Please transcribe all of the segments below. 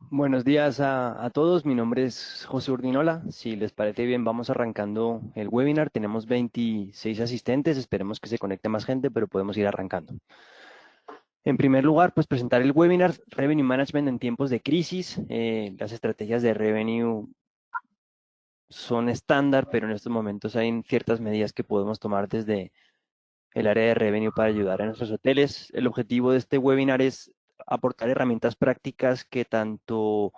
Buenos días a todos, mi nombre es José Urdinola. Si les parece bien, vamos arrancando el webinar. Tenemos 26 asistentes, esperemos que se conecte más gente, pero podemos ir arrancando. En primer lugar, pues presentar el webinar Revenue Management en tiempos de crisis. Las estrategias de revenue son estándar, pero en estos momentos hay ciertas medidas que podemos tomar desde el área de revenue para ayudar a nuestros hoteles. El objetivo de este webinar es aportar herramientas prácticas que tanto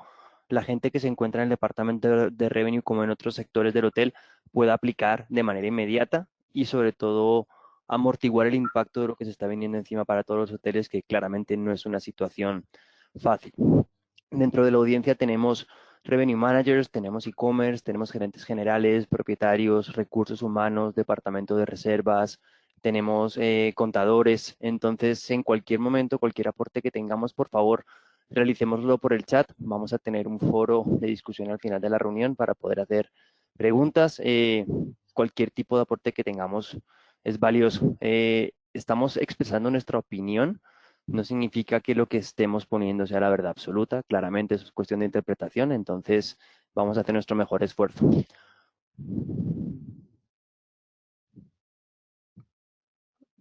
la gente que se encuentra en el departamento de revenue como en otros sectores del hotel pueda aplicar de manera inmediata y sobre todo amortiguar el impacto de lo que se está viniendo encima para todos los hoteles, que claramente no es una situación fácil. Dentro de la audiencia tenemos revenue managers, tenemos e-commerce, tenemos gerentes generales, propietarios, recursos humanos, departamento de reservas, tenemos contadores. Entonces, en cualquier momento, cualquier aporte que tengamos, por favor, realicémoslo por el chat. Vamos a tener un foro de discusión al final de la reunión para poder hacer preguntas. Cualquier tipo de aporte que tengamos es valioso. Estamos expresando nuestra opinión, no significa que lo que estemos poniendo sea la verdad absoluta. Claramente eso es cuestión de interpretación, entonces vamos a hacer nuestro mejor esfuerzo.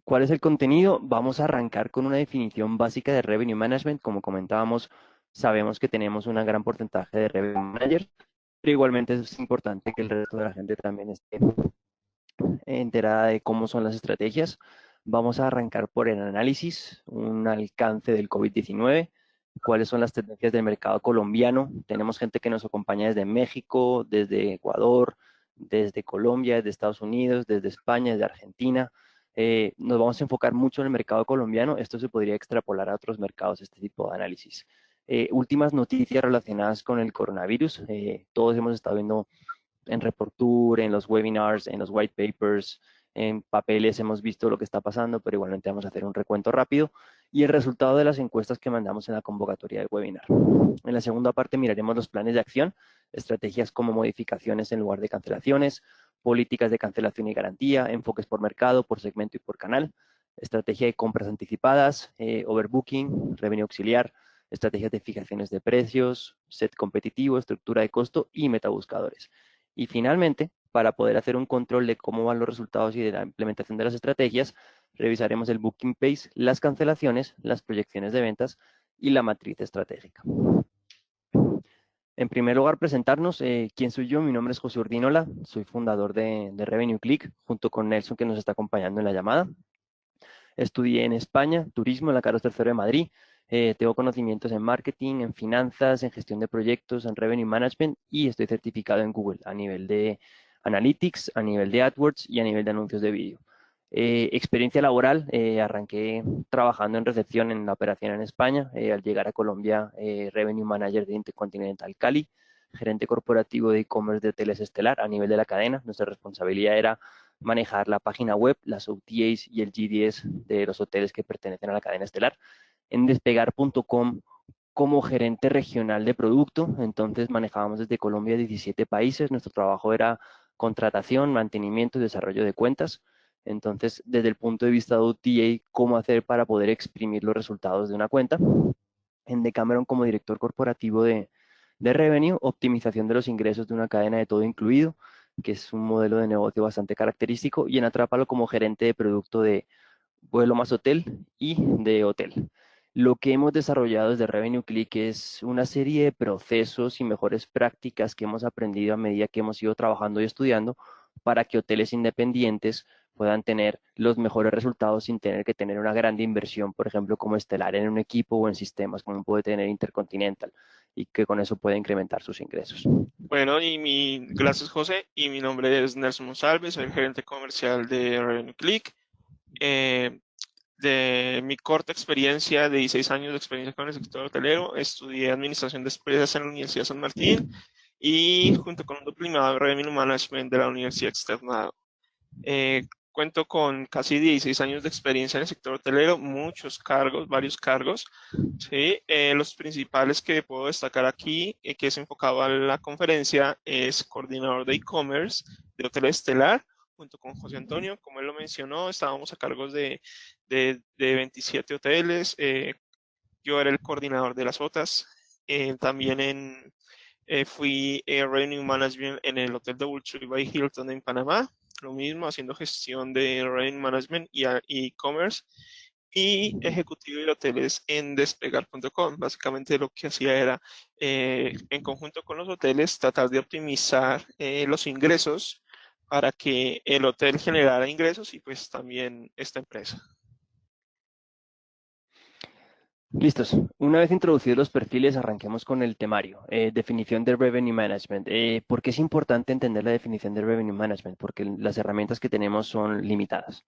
¿Cuál es el contenido? Vamos a arrancar con una definición básica de Revenue Management. Como comentábamos, sabemos que tenemos un gran porcentaje de Revenue Managers, pero igualmente es importante que el resto de la gente también esté enterada de cómo son las estrategias. Vamos a arrancar por el análisis, un alcance del COVID-19, cuáles son las tendencias del mercado colombiano. Tenemos gente que nos acompaña desde México, desde Ecuador, desde Colombia, desde Estados Unidos, desde España, desde Argentina. Nos vamos a enfocar mucho en el mercado colombiano. Esto se podría extrapolar a otros mercados, este tipo de análisis. Últimas noticias relacionadas con el coronavirus. Todos hemos estado viendo en Reportur, en los webinars, en los white papers, en papeles hemos visto lo que está pasando, pero igualmente vamos a hacer un recuento rápido y el resultado de las encuestas que mandamos en la convocatoria del webinar. En la segunda parte miraremos los planes de acción, estrategias como modificaciones en lugar de cancelaciones, políticas de cancelación y garantía, enfoques por mercado, por segmento y por canal, estrategia de compras anticipadas, overbooking, revenue auxiliar, estrategias de fijaciones de precios, set competitivo, estructura de costo y metabuscadores. Y finalmente, para poder hacer un control de cómo van los resultados y de la implementación de las estrategias, revisaremos el booking pace, las cancelaciones, las proyecciones de ventas y la matriz estratégica. En primer lugar, presentarnos. ¿Quién soy yo? Mi nombre es José Urdinola, soy fundador de Revenue Click, junto con Nelson, que nos está acompañando en la llamada. Estudié en España, turismo en la Carlos III de Madrid. Tengo conocimientos en marketing, en finanzas, en gestión de proyectos, en revenue management y estoy certificado en Google a nivel de Analytics, a nivel de AdWords y a nivel de anuncios de vídeo. Experiencia laboral, arranqué trabajando en recepción en la operación en España. Al llegar a Colombia, Revenue Manager de Intercontinental Cali, gerente corporativo de e-commerce de Hoteles Estelar a nivel de la cadena. Nuestra responsabilidad era manejar la página web, las OTAs y el GDS de los hoteles que pertenecen a la cadena estelar. En despegar.com como gerente regional de producto, entonces manejábamos desde Colombia 17 países, nuestro trabajo era contratación, mantenimiento y desarrollo de cuentas. Entonces, desde el punto de vista de OTA, cómo hacer para poder exprimir los resultados de una cuenta. En Decameron como director corporativo de revenue, optimización de los ingresos de una cadena de todo incluido, que es un modelo de negocio bastante característico, y en Atrápalo como gerente de producto de vuelo más hotel y de hotel. Lo que hemos desarrollado desde Revenue Click es una serie de procesos y mejores prácticas que hemos aprendido a medida que hemos ido trabajando y estudiando para que hoteles independientes puedan tener los mejores resultados sin tener que tener una gran inversión, por ejemplo, como Estelar en un equipo o en sistemas, como puede tener Intercontinental, y que con eso puede incrementar sus ingresos. Bueno, gracias José, y mi nombre es Nelson Monsalve, soy el gerente comercial de Revenue Click. Eh, de mi corta experiencia, de 16 años de experiencia con el sector hotelero, estudié Administración de Empresas en la Universidad San Martín y junto con un diplomado de Revenue Management de la Universidad Externado. Cuento con casi 16 años de experiencia en el sector hotelero, muchos cargos, varios cargos. Sí, los principales que puedo destacar aquí, que es enfocado a la conferencia, es coordinador de e-commerce de Hotel Estelar, junto con José Antonio. Como él lo mencionó, estábamos a cargos de 27 hoteles. Yo era el coordinador de las OTAs. También fui Revenue Management en el Hotel Doubletree by Hilton en Panamá, lo mismo, haciendo gestión de Revenue Management y e-commerce, y ejecutivo de hoteles en despegar.com. Básicamente lo que hacía era, en conjunto con los hoteles, tratar de optimizar los ingresos para que el hotel generara ingresos y pues también esta empresa. Listos. Una vez introducidos los perfiles, arranquemos con el temario. Definición de Revenue Management. ¿Por qué es importante entender la definición de Revenue Management? Porque las herramientas que tenemos son limitadas.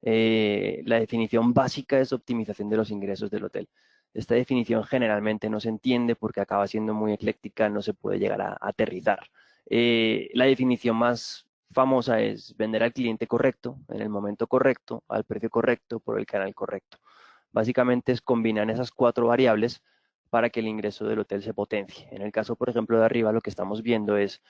La definición básica es optimización de los ingresos del hotel. Esta definición generalmente no se entiende porque acaba siendo muy ecléctica, no se puede llegar a aterrizar. La definición más famosa es vender al cliente correcto, en el momento correcto, al precio correcto, por el canal correcto. Básicamente es combinar esas cuatro variables para que el ingreso del hotel se potencie. En el caso, por ejemplo, de arriba, lo que estamos viendo es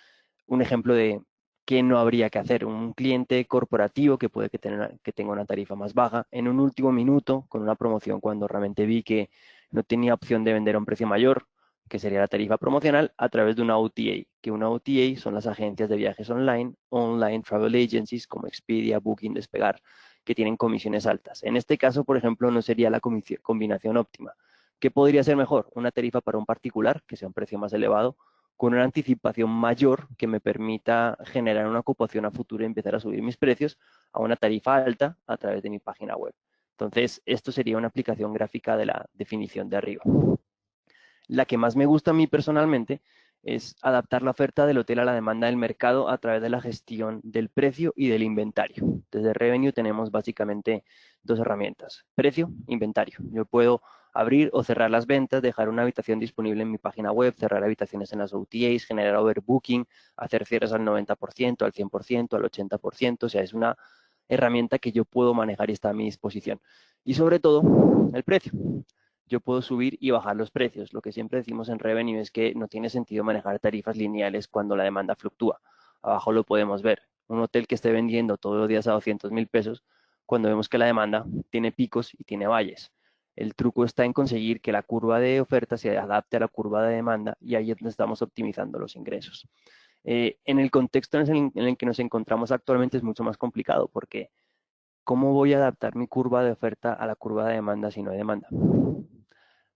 un ejemplo de qué no habría que hacer. Un cliente corporativo que puede que tenga una tarifa más baja, en un último minuto, con una promoción, cuando realmente vi que no tenía opción de vender a un precio mayor, que sería la tarifa promocional, a través de una OTA, que una OTA son las agencias de viajes online, online travel agencies como Expedia, Booking, Despegar, que tienen comisiones altas. En este caso, por ejemplo, no sería la combinación óptima. ¿Qué podría ser mejor? Una tarifa para un particular, que sea un precio más elevado, con una anticipación mayor que me permita generar una ocupación a futuro y empezar a subir mis precios a una tarifa alta a través de mi página web. Entonces, esto sería una aplicación gráfica de la definición de arriba. La que más me gusta a mí personalmente es adaptar la oferta del hotel a la demanda del mercado a través de la gestión del precio y del inventario. Desde Revenue tenemos básicamente dos herramientas: precio, inventario. Yo puedo abrir o cerrar las ventas, dejar una habitación disponible en mi página web, cerrar habitaciones en las OTAs, generar overbooking, hacer cierres al 90%, al 100%, al 80%. O sea, es una herramienta que yo puedo manejar y está a mi disposición. Y sobre todo, el precio. Yo puedo subir y bajar los precios. Lo que siempre decimos en Revenue es que no tiene sentido manejar tarifas lineales cuando la demanda fluctúa. Abajo lo podemos ver. Un hotel que esté vendiendo todos los días a 200.000 pesos, cuando vemos que la demanda tiene picos y tiene valles. El truco está en conseguir que la curva de oferta se adapte a la curva de demanda, y ahí es donde estamos optimizando los ingresos. En el contexto en el que nos encontramos actualmente es mucho más complicado, porque ¿cómo voy a adaptar mi curva de oferta a la curva de demanda si no hay demanda?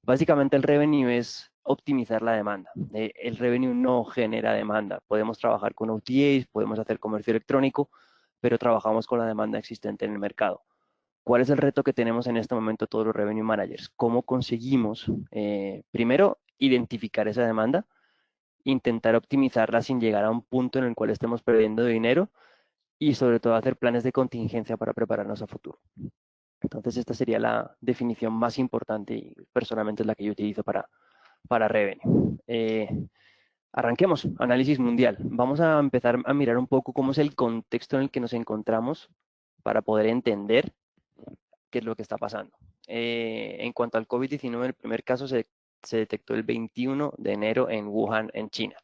Básicamente el revenue es optimizar la demanda. El revenue no genera demanda. Podemos trabajar con OTAs, podemos hacer comercio electrónico, pero trabajamos con la demanda existente en el mercado. ¿Cuál es el reto que tenemos en este momento todos los revenue managers? ¿Cómo conseguimos, primero, identificar esa demanda, intentar optimizarla sin llegar a un punto en el cual estemos perdiendo dinero, y sobre todo hacer planes de contingencia para prepararnos a futuro? Entonces, esta sería la definición más importante y personalmente es la que yo utilizo para Revenue. Arranquemos, análisis mundial. Vamos a empezar a mirar un poco cómo es el contexto en el que nos encontramos para poder entender qué es lo que está pasando. En cuanto al COVID-19, el primer caso se detectó el 21 de enero en Wuhan, en China.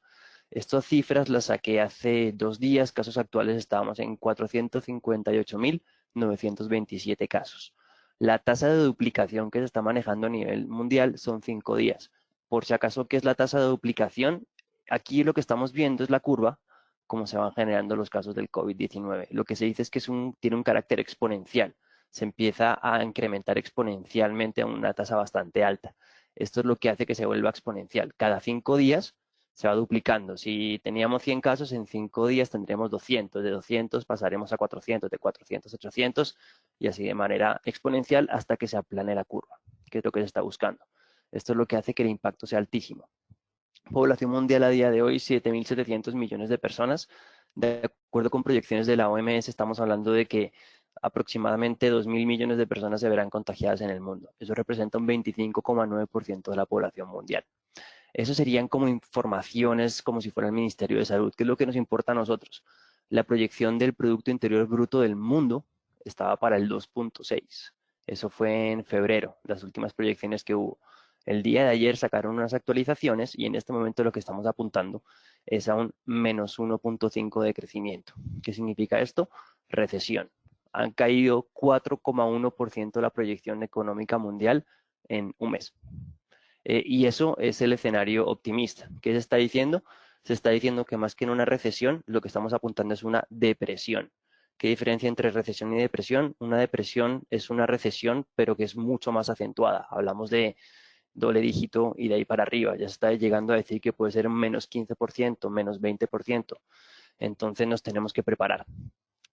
Estas cifras las saqué hace 2 días. Casos actuales estábamos en 458.927 casos. La tasa de duplicación que se está manejando a nivel mundial son 5 días. Por si acaso, ¿qué es la tasa de duplicación? Aquí lo que estamos viendo es la curva, cómo se van generando los casos del COVID-19. Lo que se dice es que tiene un carácter exponencial. Se empieza a incrementar exponencialmente a una tasa bastante alta. Esto es lo que hace que se vuelva exponencial. Cada 5 días se va duplicando. Si teníamos 100 casos, en 5 días tendremos 200. De 200 pasaremos a 400, de 400 a 800, y así de manera exponencial hasta que se aplane la curva, que es lo que se está buscando. Esto es lo que hace que el impacto sea altísimo. Población mundial a día de hoy, 7.700 millones de personas. De acuerdo con proyecciones de la OMS, estamos hablando de que aproximadamente 2.000 millones de personas se verán contagiadas en el mundo. Eso representa un 25,9% de la población mundial. Eso serían como informaciones, como si fuera el Ministerio de Salud. ¿Qué es lo que nos importa a nosotros? La proyección del Producto Interior Bruto del mundo estaba para el 2,6. Eso fue en febrero, las últimas proyecciones que hubo. El día de ayer sacaron unas actualizaciones y en este momento lo que estamos apuntando es a un menos 1,5 de crecimiento. ¿Qué significa esto? Recesión. Han caído 4,1% la proyección económica mundial en un mes. Y eso es el escenario optimista. ¿Qué se está diciendo? Se está diciendo que más que en una recesión, lo que estamos apuntando es una depresión. ¿Qué diferencia entre recesión y depresión? Una depresión es una recesión, pero que es mucho más acentuada. Hablamos de doble dígito y de ahí para arriba. Ya se está llegando a decir que puede ser un menos 15%, menos 20%. Entonces nos tenemos que preparar.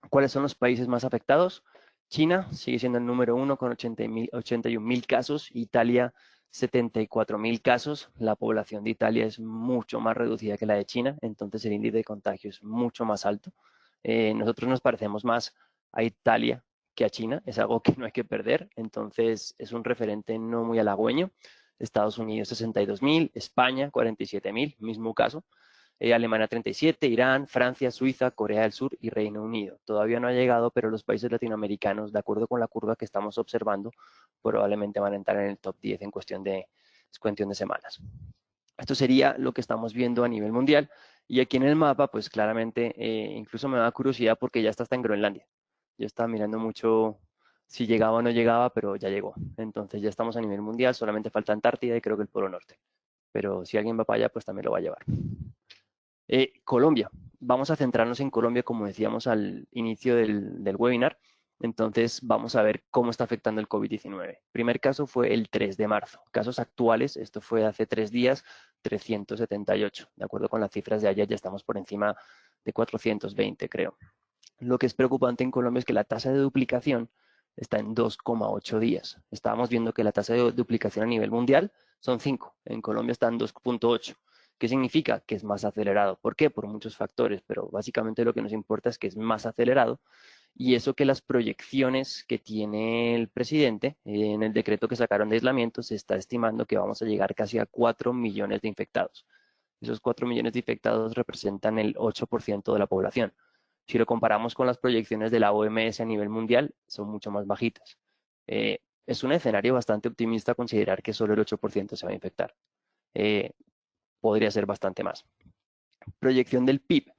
¿Cuáles son los países más afectados? China sigue siendo el número uno con 81.000 casos, Italia 74.000 casos. La población de Italia es mucho más reducida que la de China, entonces el índice de contagio es mucho más alto. Nosotros nos parecemos más a Italia que a China, es algo que no hay que perder, entonces es un referente no muy halagüeño. Estados Unidos 62.000, España 47.000, mismo caso. Alemania 37, Irán, Francia, Suiza, Corea del Sur y Reino Unido. Todavía no ha llegado, pero los países latinoamericanos, de acuerdo con la curva que estamos observando, probablemente van a entrar en el top 10 en cuestión de semanas. Esto sería lo que estamos viendo a nivel mundial. Y aquí en el mapa, pues claramente, incluso me da curiosidad porque ya está hasta en Groenlandia. Yo estaba mirando mucho si llegaba o no llegaba, pero ya llegó. Entonces ya estamos a nivel mundial, solamente falta Antártida y creo que el Polo Norte. Pero si alguien va para allá, pues también lo va a llevar. Colombia. Vamos a centrarnos en Colombia, como decíamos al inicio del webinar. Entonces, vamos a ver cómo está afectando el COVID-19. Primer caso fue el 3 de marzo. Casos actuales, esto fue hace 3 días, 378. De acuerdo con las cifras de ayer, ya estamos por encima de 420, creo. Lo que es preocupante en Colombia es que la tasa de duplicación está en 2,8 días. Estábamos viendo que la tasa de duplicación a nivel mundial son 5. En Colombia está en 2,8. ¿Qué significa? Que es más acelerado. ¿Por qué? Por muchos factores, pero básicamente lo que nos importa es que es más acelerado y eso que las proyecciones que tiene el presidente en el decreto que sacaron de aislamiento se está estimando que vamos a llegar casi a 4 millones de infectados. Esos 4 millones de infectados representan el 8% de la población. Si lo comparamos con las proyecciones de la OMS a nivel mundial, son mucho más bajitas. Es un escenario bastante optimista considerar que solo el 8% se va a infectar. Eh, Podría ser bastante más. Proyección del PIB.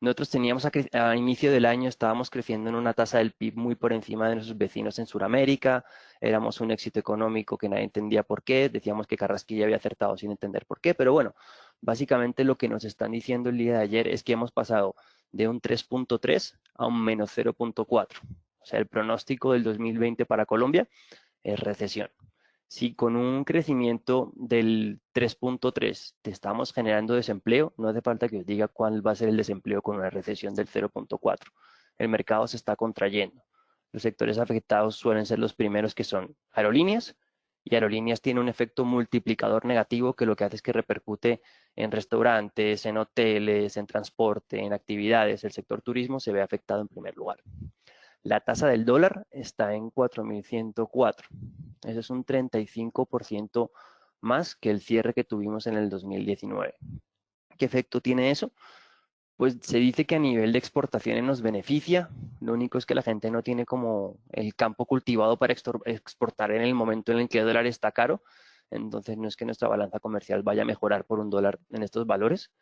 Nosotros teníamos a inicio del año, estábamos creciendo en una tasa del PIB muy por encima de nuestros vecinos en Sudamérica, éramos un éxito económico que nadie entendía por qué, decíamos que Carrasquilla había acertado sin entender por qué, pero bueno, básicamente lo que nos están diciendo el día de ayer es que hemos pasado de un 3,3 a un menos 0,4. O sea, el pronóstico del 2020 para Colombia es recesión. Si con un crecimiento del 3,3 te estamos generando desempleo, no hace falta que os diga cuál va a ser el desempleo con una recesión del 0,4. El mercado se está contrayendo. Los sectores afectados suelen ser los primeros que son aerolíneas, y aerolíneas tiene un efecto multiplicador negativo que lo que hace es que repercute en restaurantes, en hoteles, en transporte, en actividades. El sector turismo se ve afectado en primer lugar. La tasa del dólar está en 4.104. Eso es un 35% más que el cierre que tuvimos en el 2019. ¿Qué efecto tiene eso? Pues se dice que a nivel de exportaciones nos beneficia. Lo único es que la gente no tiene como el campo cultivado para exportar en el momento en el que el dólar está caro. Entonces no es que nuestra balanza comercial vaya a mejorar por un dólar en estos valores.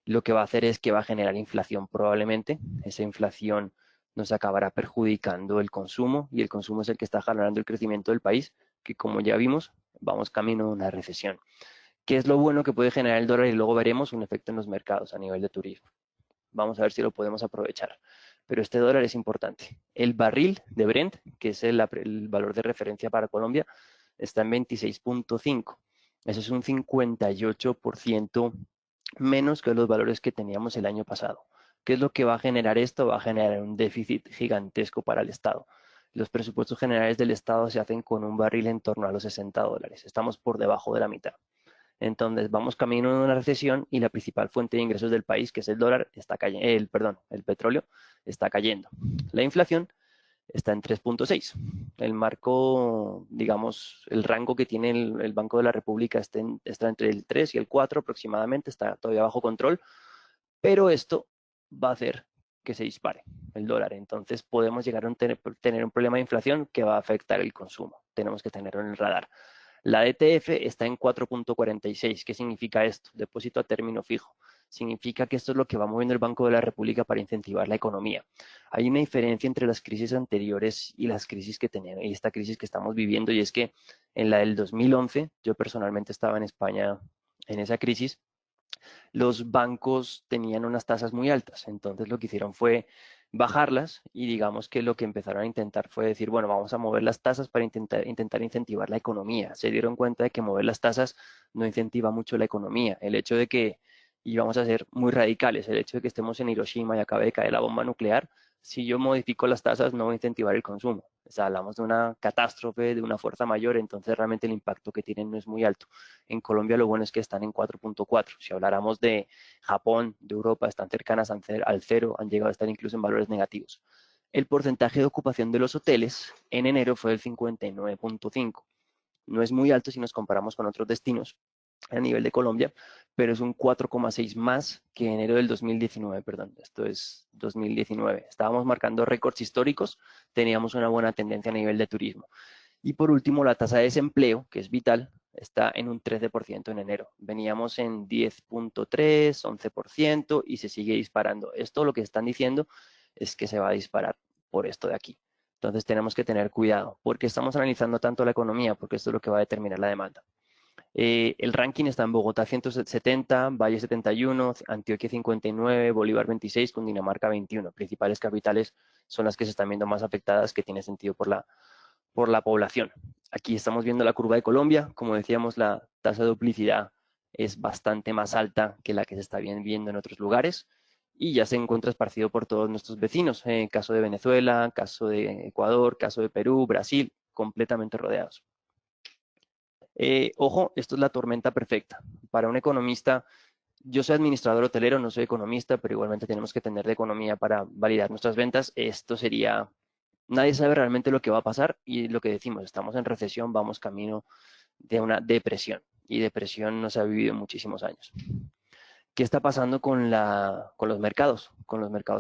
Lo que va a hacer es que va a generar inflación probablemente. Esa inflación nos acabará perjudicando el consumo y el consumo es el que está generando el crecimiento del país, que como ya vimos, vamos camino de una recesión. ¿Qué es lo bueno que puede generar el dólar? Y luego veremos un efecto en los mercados a nivel de turismo. Vamos a ver si lo podemos aprovechar. Pero este dólar es importante. El barril de Brent, que es el valor de referencia para Colombia, está en 26,5. Eso es un 58% menos que los valores que teníamos el año pasado. ¿Qué es lo que va a generar esto? Va a generar un déficit gigantesco para el Estado. Los presupuestos generales del Estado se hacen con un barril en torno a los $60. Estamos por debajo de la mitad. Entonces vamos camino de una recesión y la principal fuente de ingresos del país, que es el dólar, está cayendo, el petróleo, está cayendo. La inflación está en 3,6. El marco, digamos, el rango que tiene el Banco de la República está entre el 3 y el 4 aproximadamente, está todavía bajo control, pero esto va a hacer que se dispare el dólar. Entonces podemos llegar a tener un problema de inflación que va a afectar el consumo. Tenemos que tenerlo en el radar. La DTF está en 4,46. ¿Qué significa esto? Depósito a término fijo. significa que esto es lo que va moviendo el Banco de la República para incentivar la economía. Hay una diferencia entre las crisis anteriores y las crisis que tenemos, y esta crisis que estamos viviendo, y es que en la del 2011, yo personalmente estaba en España en esa crisis, los bancos tenían unas tasas muy altas. Entonces lo que hicieron fue bajarlas y digamos que lo que empezaron a intentar fue decir, bueno, vamos a mover las tasas para intentar incentivar la economía. Se dieron cuenta de que mover las tasas no incentiva mucho la economía. El hecho de que, y vamos a ser muy radicales, el hecho de que estemos en Hiroshima y acabe de caer la bomba nuclear, si yo modifico las tasas no voy a incentivar el consumo. O sea, hablamos de una catástrofe, de una fuerza mayor, entonces realmente el impacto que tienen no es muy alto. En Colombia lo bueno es que están en 4.4. Si habláramos de Japón, de Europa, están cercanas al cero, han llegado a estar incluso en valores negativos. El porcentaje de ocupación de los hoteles en enero fue del 59.5. No es muy alto si nos comparamos con otros destinos a nivel de Colombia, pero es un 4,6 más que enero del 2019, perdón, esto es 2019. Estábamos marcando récords históricos, teníamos una buena tendencia a nivel de turismo. Y por último, la tasa de desempleo, que es vital, está en un 13% en enero. Veníamos en 10.3, 11% y se sigue disparando. Esto lo que están diciendo es que se va a disparar por esto de aquí. Entonces tenemos que tener cuidado. ¿Por qué estamos analizando tanto la economía? Porque esto es lo que va a determinar la demanda. El ranking está en Bogotá 170, Valle 71, Antioquia 59, Bolívar 26, Cundinamarca 21. Principales capitales son las que se están viendo más afectadas, que tiene sentido por la población. Aquí estamos viendo la curva de Colombia. Como decíamos, la tasa de duplicidad es bastante más alta que la que se está viendo en otros lugares y ya se encuentra esparcido por todos nuestros vecinos. Caso de Venezuela, caso de Ecuador, caso de Perú, Brasil, completamente rodeados. Ojo, esto es la tormenta perfecta. Para un economista, yo soy administrador hotelero, no soy economista, pero igualmente tenemos que tener de economía para validar nuestras ventas. Esto sería, nadie sabe realmente lo que va a pasar y lo que decimos, estamos en recesión, vamos camino de una depresión y depresión no se ha vivido en muchísimos años. ¿Qué está pasando con los mercados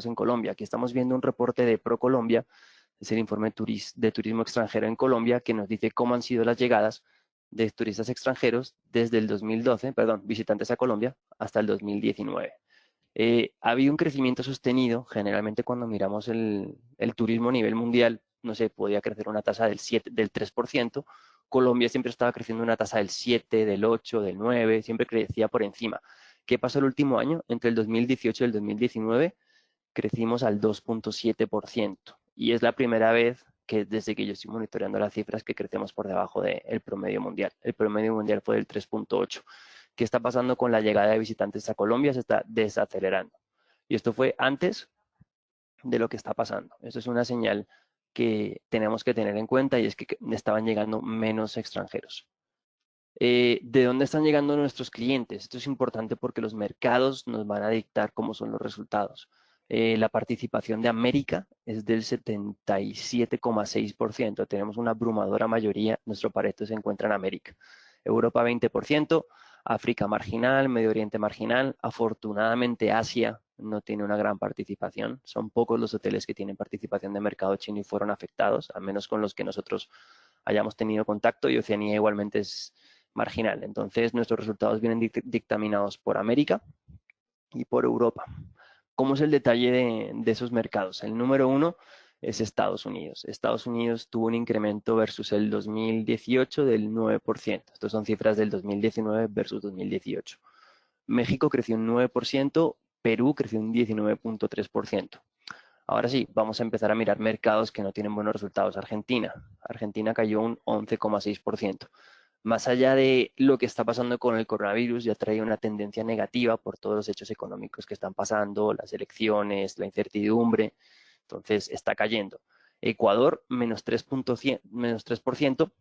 en Colombia? Aquí estamos viendo un reporte de ProColombia, es el informe de turismo extranjero en Colombia, que nos dice cómo han sido las llegadas de turistas extranjeros desde el 2012, perdón, visitantes a Colombia, hasta el 2019. Ha habido un crecimiento sostenido, generalmente cuando miramos el turismo a nivel mundial, no sé, podía crecer una tasa del 3%, Colombia siempre estaba creciendo una tasa del 7, del 8, del 9, siempre crecía por encima. ¿Qué pasó el último año? Entre el 2018 y el 2019 crecimos al 2.7% y es la primera vez que desde que yo estoy monitoreando las cifras que crecemos por debajo del promedio mundial. El promedio mundial fue del 3.8. ¿Qué está pasando con la llegada de visitantes a Colombia? Se está desacelerando. Y esto fue antes de lo que está pasando. Eso es una señal que tenemos que tener en cuenta y es que estaban llegando menos extranjeros. ¿De dónde están llegando nuestros clientes? Esto es importante porque los mercados nos van a dictar cómo son los resultados. La participación de América es del 77,6%. Tenemos una abrumadora mayoría. Nuestro Pareto se encuentra en América. Europa 20%, África marginal, Medio Oriente marginal. Afortunadamente Asia no tiene una gran participación. Son pocos los hoteles que tienen participación de mercado chino y fueron afectados, al menos con los que nosotros hayamos tenido contacto, y Oceanía igualmente es marginal. Entonces, nuestros resultados vienen dictaminados por América y por Europa. ¿Cómo es el detalle de esos mercados? El número uno es Estados Unidos. Estados Unidos tuvo un incremento versus el 2018 del 9%. Estas son cifras del 2019 versus 2018. México creció un 9%, Perú creció un 19.3%. Ahora sí, vamos a empezar a mirar mercados que no tienen buenos resultados. Argentina. Argentina cayó un 11,6%. Más allá de lo que está pasando con el coronavirus, ya trae una tendencia negativa por todos los hechos económicos que están pasando, las elecciones, la incertidumbre. Entonces, está cayendo. Ecuador, menos 3%.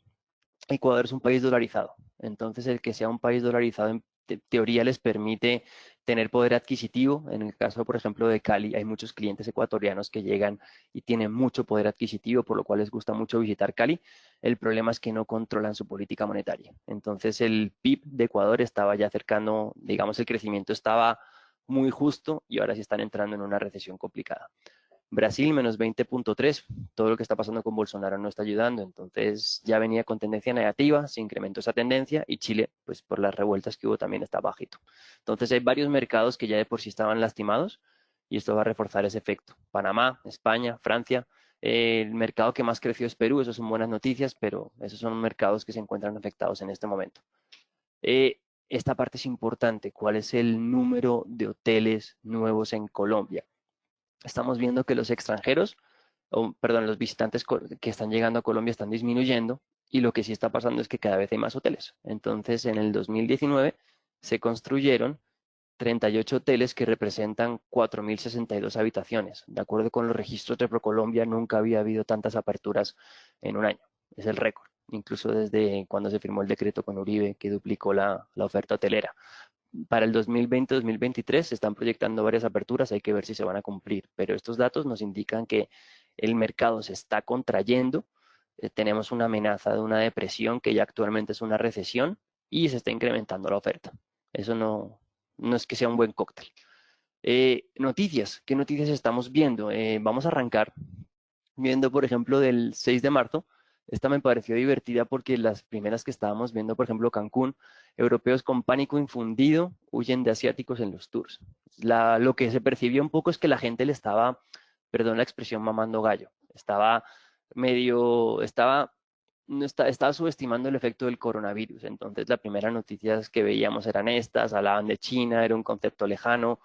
Ecuador es un país dolarizado. Entonces, el que sea un país dolarizado en teoría les permite tener poder adquisitivo. En el caso, por ejemplo, de Cali, hay muchos clientes ecuatorianos que llegan y tienen mucho poder adquisitivo, por lo cual les gusta mucho visitar Cali. El problema es que no controlan su política monetaria. Entonces, el PIB de Ecuador estaba ya cercano, digamos, el crecimiento estaba muy justo y ahora sí están entrando en una recesión complicada. Brasil, menos 20,3. Todo lo que está pasando con Bolsonaro no está ayudando. Entonces ya venía con tendencia negativa, se incrementó esa tendencia y Chile, pues por las revueltas que hubo, también está bajito. Entonces hay varios mercados que ya de por sí estaban lastimados y esto va a reforzar ese efecto. Panamá, España, Francia. El mercado que más creció es Perú, eso son buenas noticias, pero esos son mercados que se encuentran afectados en este momento. Eh, Esta parte es importante. ¿Cuál es el número de hoteles nuevos en Colombia? Estamos viendo que los extranjeros, o, perdón, los visitantes que están llegando a Colombia están disminuyendo y lo que sí está pasando es que cada vez hay más hoteles. Entonces, en el 2019 se construyeron 38 hoteles que representan 4.062 habitaciones. De acuerdo con los registros de ProColombia, nunca había habido tantas aperturas en un año. Es el récord, incluso desde cuando se firmó el decreto con Uribe, que duplicó la oferta hotelera. Para el 2020-2023 se están proyectando varias aperturas, hay que ver si se van a cumplir, pero estos datos nos indican que el mercado se está contrayendo, tenemos una amenaza de una depresión que ya actualmente es una recesión y se está incrementando la oferta. Eso no es que sea un buen cóctel. Noticias, ¿qué noticias estamos viendo? Vamos a arrancar viendo, por ejemplo, del 6 de marzo. Esta me pareció divertida porque las primeras que estábamos viendo, por ejemplo, Cancún, europeos con pánico infundido huyen de asiáticos en los tours. Lo que se percibió un poco es que la gente le estaba, perdón la expresión, mamando gallo. Estaba medio, estaba, no está, estaba subestimando el efecto del coronavirus. Entonces, las primeras noticias que veíamos eran estas, hablaban de China, era un concepto lejano,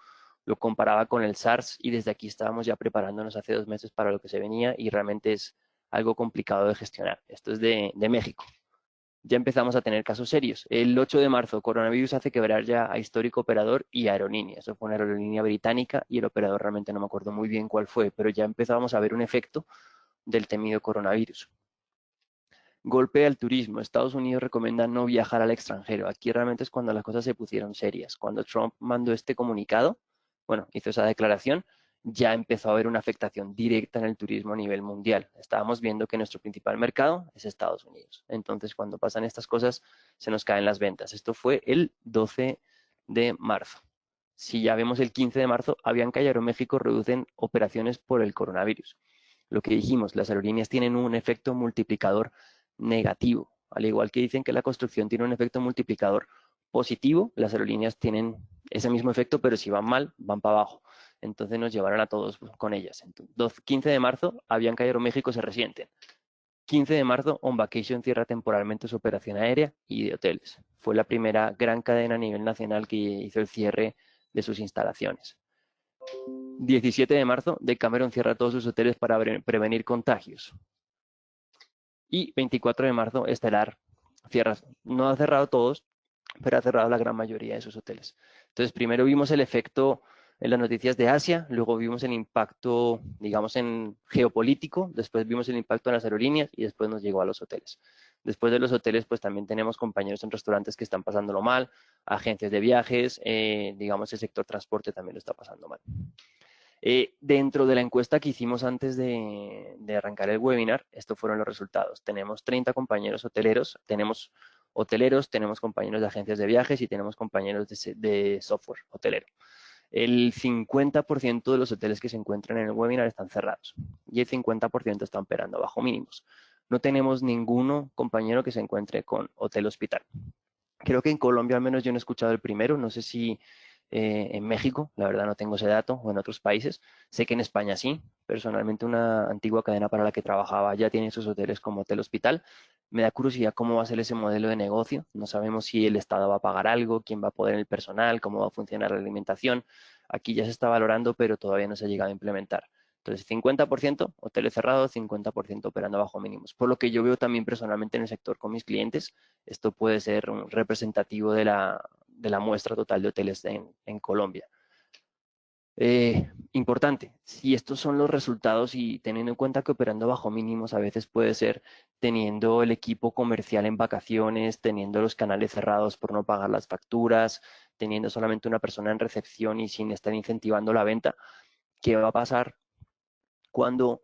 lo comparaba con el SARS y desde aquí estábamos ya preparándonos hace 2 meses para lo que se venía y realmente es algo complicado de gestionar. Esto es de México. Ya empezamos a tener casos serios. El 8 de marzo, coronavirus hace quebrar ya a histórico operador y aerolínea. Eso fue una aerolínea británica y el operador realmente no me acuerdo muy bien cuál fue, pero ya empezábamos a ver un efecto del temido coronavirus. Golpe al turismo. Estados Unidos recomienda no viajar al extranjero. Aquí realmente es cuando las cosas se pusieron serias. Cuando Trump mandó este comunicado, bueno, hizo esa declaración, ya empezó a haber una afectación directa en el turismo a nivel mundial. Estábamos viendo que nuestro principal mercado es Estados Unidos. Entonces, cuando pasan estas cosas, se nos caen las ventas. Esto fue el 12 de marzo. Si ya vemos el 15 de marzo, Avianca y Aeroméxico reducen operaciones por el coronavirus. Lo que dijimos, las aerolíneas tienen un efecto multiplicador negativo. Al igual que dicen que la construcción tiene un efecto multiplicador positivo, las aerolíneas tienen ese mismo efecto, pero si van mal, van para abajo. Entonces nos llevaron a todos con ellas. Entonces, 15 de marzo, Avianca y Aeroméxico se resienten. 15 de marzo, On Vacation cierra temporalmente su operación aérea y de hoteles. Fue la primera gran cadena a nivel nacional que hizo el cierre de sus instalaciones. 17 de marzo, Decameron cierra todos sus hoteles para prevenir contagios. Y 24 de marzo, Estelar cierra, no ha cerrado todos, pero ha cerrado la gran mayoría de sus hoteles. Entonces, primero vimos el efecto en las noticias de Asia, luego vimos el impacto, digamos, en geopolítico, después vimos el impacto en las aerolíneas y después nos llegó a los hoteles. Después de los hoteles, pues también tenemos compañeros en restaurantes que están pasándolo mal, agencias de viajes, digamos, el sector transporte también lo está pasando mal. Dentro de la encuesta que hicimos antes de arrancar el webinar, estos fueron los resultados. Tenemos 30 compañeros hoteleros, tenemos compañeros de agencias de viajes y tenemos compañeros de software hotelero. El 50% de los hoteles que se encuentran en el webinar están cerrados y el 50% están operando bajo mínimos. No tenemos ninguno compañero que se encuentre con hotel hospital. Creo que en Colombia al menos yo no he escuchado el primero, no sé si en México, la verdad no tengo ese dato, o en otros países. Sé que en España sí, personalmente una antigua cadena para la que trabajaba ya tiene sus hoteles como hotel hospital. Me da curiosidad cómo va a ser ese modelo de negocio, no sabemos si el Estado va a pagar algo, quién va a poder el personal, cómo va a funcionar la alimentación. Aquí ya se está valorando, pero todavía no se ha llegado a implementar. Entonces, 50% hoteles cerrados, 50% operando bajo mínimos. Por lo que yo veo también personalmente en el sector con mis clientes, esto puede ser un representativo de la muestra total de hoteles en Colombia. Importante, si estos son los resultados y teniendo en cuenta que operando bajo mínimos a veces puede ser teniendo el equipo comercial en vacaciones, teniendo los canales cerrados por no pagar las facturas, teniendo solamente una persona en recepción y sin estar incentivando la venta, ¿qué va a pasar cuando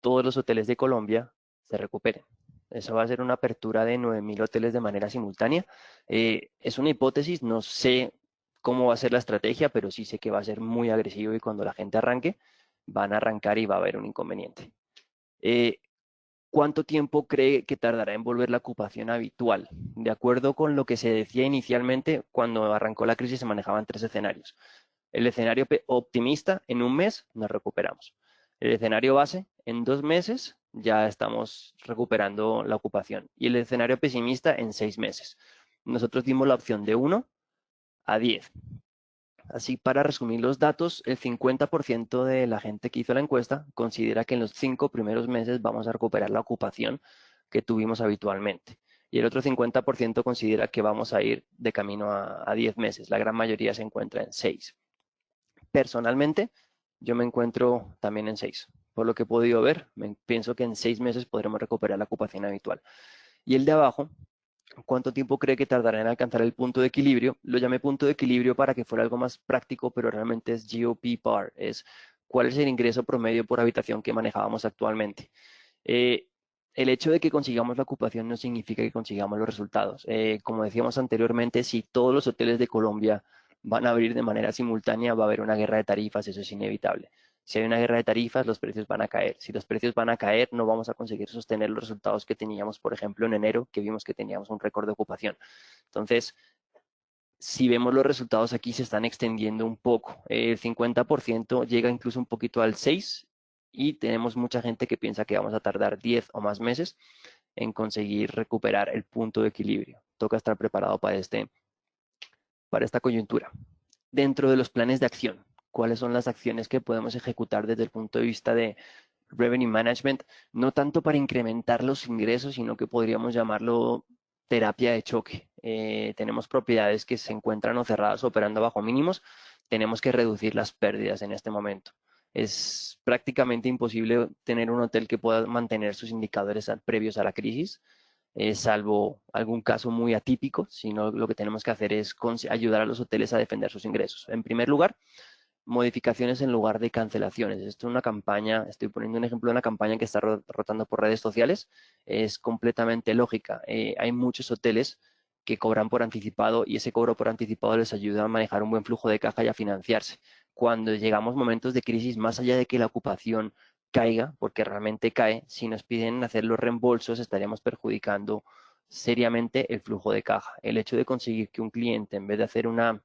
todos los hoteles de Colombia se recuperen? Eso va a ser una apertura de 9.000 hoteles de manera simultánea. Es una hipótesis, no sé cómo va a ser la estrategia, pero sí sé que va a ser muy agresivo y cuando la gente arranque, van a arrancar y va a haber un inconveniente. ¿Cuánto tiempo cree que tardará en volver la ocupación habitual? De acuerdo con lo que se decía inicialmente, cuando arrancó la crisis se manejaban tres escenarios. El escenario optimista, en un mes nos recuperamos. El escenario base, en 2 meses ya estamos recuperando la ocupación. Y el escenario pesimista, en 6 meses. Nosotros dimos la opción de 1 a 10. Así, para resumir los datos, el 50% de la gente que hizo la encuesta considera que en los 5 primeros meses vamos a recuperar la ocupación que tuvimos habitualmente. Y el otro 50% considera que vamos a ir de camino a 10 meses. La gran mayoría se encuentra en 6. Personalmente, yo me encuentro también en 6. Por lo que he podido ver, pienso que en 6 meses podremos recuperar la ocupación habitual. Y el de abajo, ¿cuánto tiempo cree que tardará en alcanzar el punto de equilibrio? Lo llamé punto de equilibrio para que fuera algo más práctico, pero realmente es GOP par, es cuál es el ingreso promedio por habitación que manejábamos actualmente. Eh, el hecho de que consigamos la ocupación no significa que consigamos los resultados. Como decíamos anteriormente, si todos los hoteles de Colombia van a abrir de manera simultánea, va a haber una guerra de tarifas, eso es inevitable. Si hay una guerra de tarifas, los precios van a caer. Si los precios van a caer, no vamos a conseguir sostener los resultados que teníamos, por ejemplo, en enero, que vimos que teníamos un récord de ocupación. Entonces, si vemos los resultados aquí, se están extendiendo un poco. El 50% llega incluso un poquito al 6% y tenemos mucha gente que piensa que vamos a tardar 10 o más meses en conseguir recuperar el punto de equilibrio. Toca estar preparado para esta coyuntura. Dentro de los planes de acción, ¿cuáles son las acciones que podemos ejecutar desde el punto de vista de revenue management? No tanto para incrementar los ingresos, sino que podríamos llamarlo terapia de choque. Tenemos propiedades que se encuentran o cerradas operando bajo mínimos, tenemos que reducir las pérdidas en este momento. Es prácticamente imposible tener un hotel que pueda mantener sus indicadores previos a la crisis, salvo algún caso muy atípico, sino lo que tenemos que hacer es ayudar a los hoteles a defender sus ingresos. En primer lugar, modificaciones en lugar de cancelaciones. Esto es una campaña, estoy poniendo un ejemplo de una campaña que está rotando por redes sociales, es completamente lógica. Hay muchos hoteles que cobran por anticipado y ese cobro por anticipado les ayuda a manejar un buen flujo de caja y a financiarse. Cuando llegamos a momentos de crisis, más allá de que la ocupación caiga, porque realmente cae, si nos piden hacer los reembolsos, estaríamos perjudicando seriamente el flujo de caja. El hecho de conseguir que un cliente, en vez de hacer una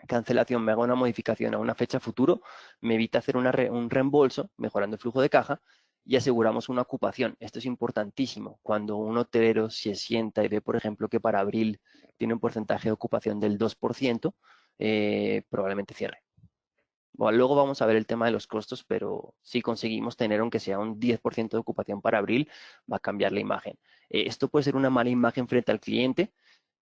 cancelación, me haga una modificación a una fecha futuro, me evita hacer un reembolso, mejorando el flujo de caja y aseguramos una ocupación. Esto es importantísimo. Cuando un hotelero se sienta y ve, por ejemplo, que para abril tiene un porcentaje de ocupación del 2%, probablemente cierre. Bueno, luego vamos a ver el tema de los costos, pero si conseguimos tener aunque sea un 10% de ocupación para abril, va a cambiar la imagen. Esto puede ser una mala imagen frente al cliente.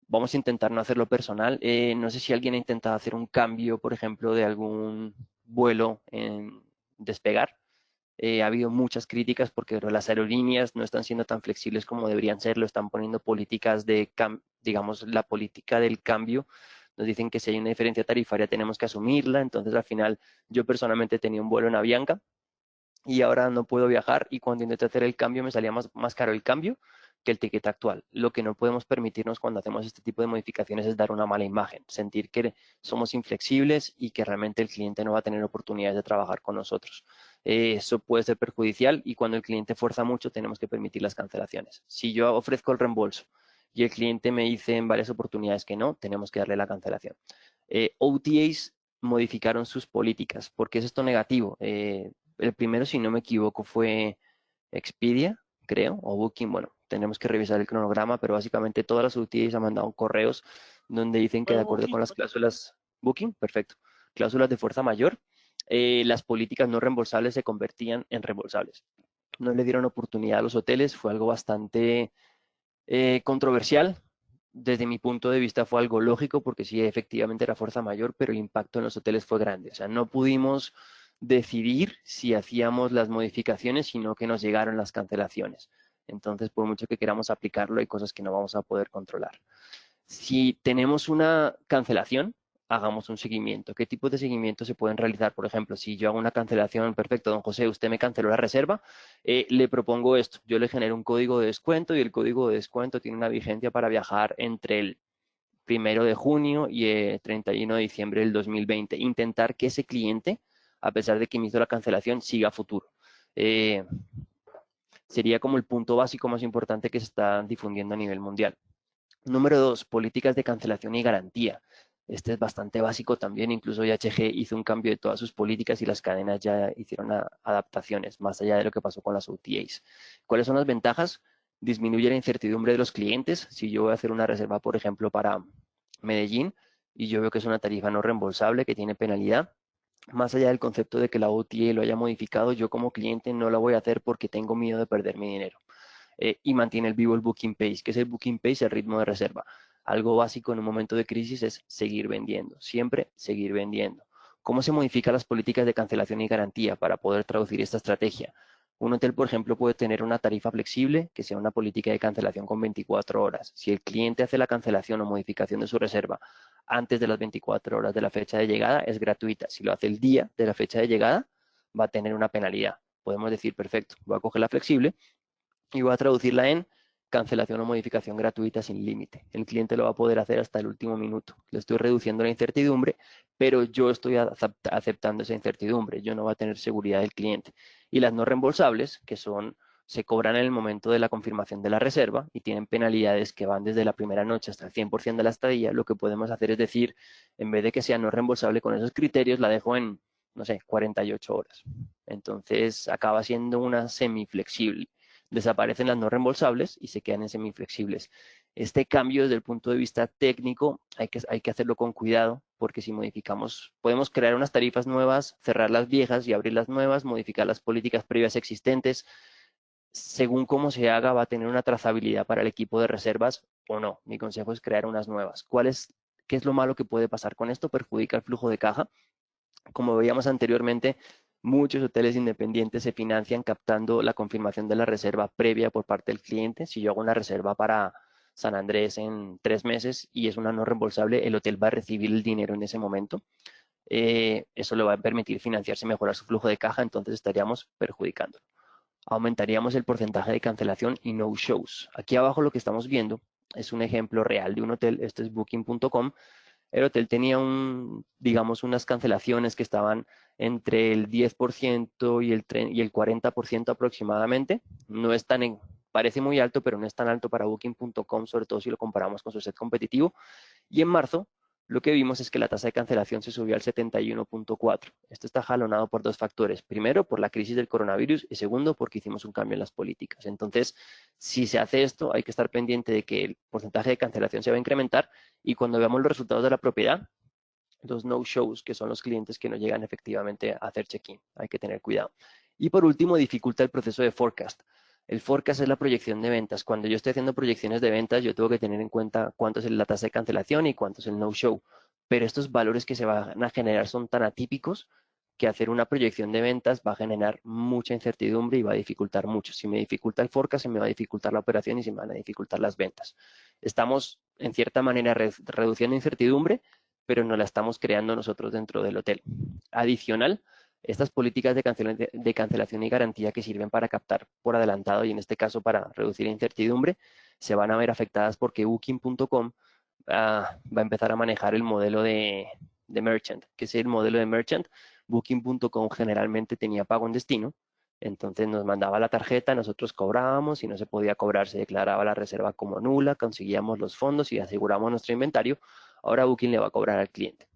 Vamos a intentar no hacerlo personal. No sé si alguien ha intentado hacer un cambio, por ejemplo, de algún vuelo en despegar. Ha habido muchas críticas porque las aerolíneas no están siendo tan flexibles como deberían serlo, están poniendo políticas digamos, la política del cambio. Nos dicen que si hay una diferencia tarifaria tenemos que asumirla. Entonces, al final, yo personalmente tenía un vuelo en Avianca y ahora no puedo viajar y cuando intenté hacer el cambio me salía más caro el cambio que el ticket actual. Lo que no podemos permitirnos cuando hacemos este tipo de modificaciones es dar una mala imagen, sentir que somos inflexibles y que realmente el cliente no va a tener oportunidades de trabajar con nosotros. Eso puede ser perjudicial y cuando el cliente fuerza mucho tenemos que permitir las cancelaciones. Si yo ofrezco el reembolso y el cliente me dice en varias oportunidades que no, tenemos que darle la cancelación. OTAs modificaron sus políticas. ¿Por qué es esto negativo? El primero, si no me equivoco, fue Expedia, creo, o Booking. Bueno, tenemos que revisar el cronograma, pero básicamente todas las OTAs han mandado correos donde dicen que Fue de acuerdo Booking. con las cláusulas Booking, perfecto, cláusulas de fuerza mayor, las políticas no reembolsables se convertían en reembolsables. No le dieron oportunidad a los hoteles, fue algo bastante controversial. Desde mi punto de vista fue algo lógico porque sí, efectivamente era fuerza mayor, pero el impacto en los hoteles fue grande. O sea, no pudimos decidir si hacíamos las modificaciones, sino que nos llegaron las cancelaciones. Entonces, por mucho que queramos aplicarlo, hay cosas que no vamos a poder controlar. Si tenemos una cancelación, hagamos un seguimiento. ¿Qué tipos de seguimiento se pueden realizar? Por ejemplo, si yo hago una cancelación, perfecto, don José, usted me canceló la reserva, le propongo esto. Yo le genero un código de descuento y el código de descuento tiene una vigencia para viajar entre el 1 de junio y el 31 de diciembre del 2020. Intentar que ese cliente a pesar de que me hizo la cancelación, siga a futuro. Sería como el punto básico más importante que se está difundiendo a nivel mundial. Número 2, políticas de cancelación y garantía. Este es bastante básico también, incluso IHG hizo un cambio de todas sus políticas y las cadenas ya hicieron adaptaciones, más allá de lo que pasó con las OTAs. ¿Cuáles son las ventajas? Disminuye la incertidumbre de los clientes. Si yo voy a hacer una reserva, por ejemplo, para Medellín, y yo veo que es una tarifa no reembolsable que tiene penalidad, más allá del concepto de que la OTA lo haya modificado, yo como cliente no la voy a hacer porque tengo miedo de perder mi dinero. Y mantiene vivo el booking pace. ¿Qué es el booking pace? El ritmo de reserva. Algo básico en un momento de crisis es seguir vendiendo, siempre seguir vendiendo. ¿Cómo se modifican las políticas de cancelación y garantía para poder traducir esta estrategia? Un hotel, por ejemplo, puede tener una tarifa flexible que sea una política de cancelación con 24 horas. Si el cliente hace la cancelación o modificación de su reserva antes de las 24 horas de la fecha de llegada, es gratuita. Si lo hace el día de la fecha de llegada, va a tener una penalidad. Podemos decir, perfecto, voy a coger la flexible y voy a traducirla en cancelación o modificación gratuita sin límite. El cliente lo va a poder hacer hasta el último minuto. Le estoy reduciendo la incertidumbre, pero yo estoy aceptando esa incertidumbre. Yo no voy a tener seguridad del cliente. Y las no reembolsables, que son, se cobran en el momento de la confirmación de la reserva y tienen penalidades que van desde la primera noche hasta el 100% de la estadía, lo que podemos hacer es decir, en vez de que sea no reembolsable con esos criterios, la dejo en, no sé, 48 horas. Entonces acaba siendo una semiflexible. Desaparecen las no reembolsables y se quedan en semiflexibles. Este cambio desde el punto de vista técnico hay que hacerlo con cuidado porque si modificamos, podemos crear unas tarifas nuevas, cerrar las viejas y abrir las nuevas, modificar las políticas previas existentes. Según cómo se haga, va a tener una trazabilidad para el equipo de reservas o no. Mi consejo es crear unas nuevas. ¿Qué es lo malo que puede pasar con esto? Perjudica el flujo de caja. Como veíamos anteriormente, muchos hoteles independientes se financian captando la confirmación de la reserva previa por parte del cliente. Si yo hago una reserva para San Andrés en 3 meses y es una no reembolsable, el hotel va a recibir el dinero en ese momento. Eso le va a permitir financiarse y mejorar su flujo de caja, entonces estaríamos perjudicándolo. Aumentaríamos el porcentaje de cancelación y no-shows. Aquí abajo lo que estamos viendo es un ejemplo real de un hotel, esto es booking.com. El hotel tenía digamos, unas cancelaciones que estaban entre el 10% y el 40% aproximadamente. No es parece muy alto, pero no es tan alto para Booking.com, sobre todo si lo comparamos con su set competitivo. Y en marzo, lo que vimos es que la tasa de cancelación se subió al 71.4. Esto está jalonado por dos factores. Primero, por la crisis del coronavirus y segundo, porque hicimos un cambio en las políticas. Entonces, si se hace esto, hay que estar pendiente de que el porcentaje de cancelación se va a incrementar y cuando veamos los resultados de la propiedad, los no-shows, que son los clientes que no llegan efectivamente a hacer check-in. Hay que tener cuidado. Y por último, dificulta el proceso de forecast. El forecast es la proyección de ventas. Cuando yo estoy haciendo proyecciones de ventas, yo tengo que tener en cuenta cuánto es la tasa de cancelación y cuánto es el no-show. Pero estos valores que se van a generar son tan atípicos que hacer una proyección de ventas va a generar mucha incertidumbre y va a dificultar mucho. Si me dificulta el forecast, se me va a dificultar la operación y se me van a dificultar las ventas. Estamos, en cierta manera, reduciendo incertidumbre, pero no la estamos creando nosotros dentro del hotel. Adicional, estas políticas de cancelación y garantía que sirven para captar por adelantado y en este caso para reducir incertidumbre, se van a ver afectadas porque Booking.com va a empezar a manejar el modelo de Merchant, que es el modelo de Merchant. Booking.com generalmente tenía pago en destino, entonces nos mandaba la tarjeta, nosotros cobrábamos, si no se podía cobrar se declaraba la reserva como nula, conseguíamos los fondos y aseguramos nuestro inventario. Ahora Booking le va a cobrar al cliente.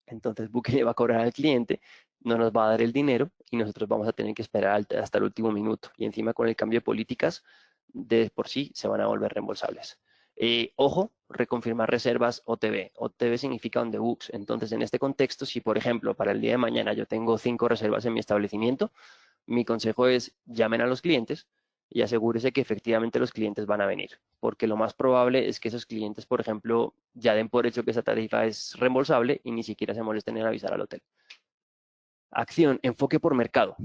Entonces Booking le va a cobrar al cliente, no nos va a dar el dinero y nosotros vamos a tener que esperar hasta el último minuto. Y encima con el cambio de políticas, de por sí se van a volver reembolsables. Ojo, reconfirmar reservas OTB. OTB significa on the books. Entonces, en este contexto, si por ejemplo para el día de mañana yo tengo 5 reservas en mi establecimiento, mi consejo es llamen a los clientes y asegúrese que efectivamente los clientes van a venir, porque lo más probable es que esos clientes, por ejemplo, ya den por hecho que esa tarifa es reembolsable y ni siquiera se molesten en avisar al hotel. Acción, enfoque por mercado.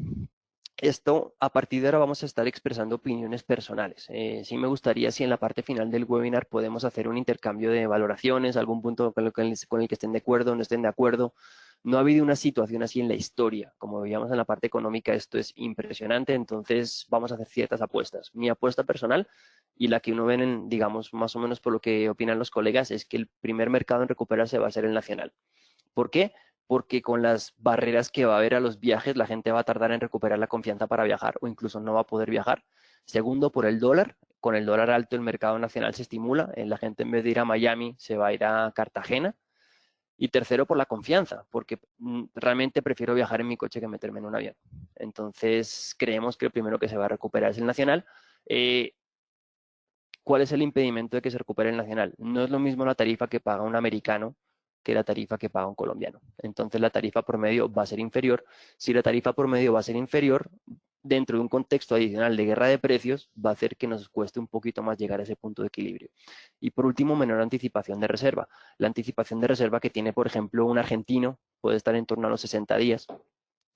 Esto, a partir de ahora vamos a estar expresando opiniones personales. Sí me gustaría si en la parte final del webinar podemos hacer un intercambio de valoraciones, algún punto con el que estén de acuerdo o no estén de acuerdo. No ha habido una situación así en la historia. Como veíamos en la parte económica, esto es impresionante, entonces vamos a hacer ciertas apuestas. Mi apuesta personal y la que uno ven, digamos, más o menos por lo que opinan los colegas, es que el primer mercado en recuperarse va a ser el nacional. ¿Por qué? porque con las barreras que va a haber a los viajes, la gente va a tardar en recuperar la confianza para viajar o incluso no va a poder viajar. Segundo, por el dólar. Con el dólar alto, el mercado nacional se estimula. La gente en vez de ir a Miami se va a ir a Cartagena. Y tercero, por la confianza, porque realmente prefiero viajar en mi coche que meterme en un avión. Entonces, creemos que el primero que se va a recuperar es el nacional. Eh, ¿Cuál es el impedimento de que se recupere el nacional? No es lo mismo la tarifa que paga un americano que la tarifa que paga un colombiano. Entonces la tarifa promedio va a ser inferior. Si la tarifa promedio va a ser inferior, dentro de un contexto adicional de guerra de precios, va a hacer que nos cueste un poquito más llegar a ese punto de equilibrio. Y por último, menor anticipación de reserva. La anticipación de reserva que tiene, por ejemplo, un argentino puede estar en torno a los 60 días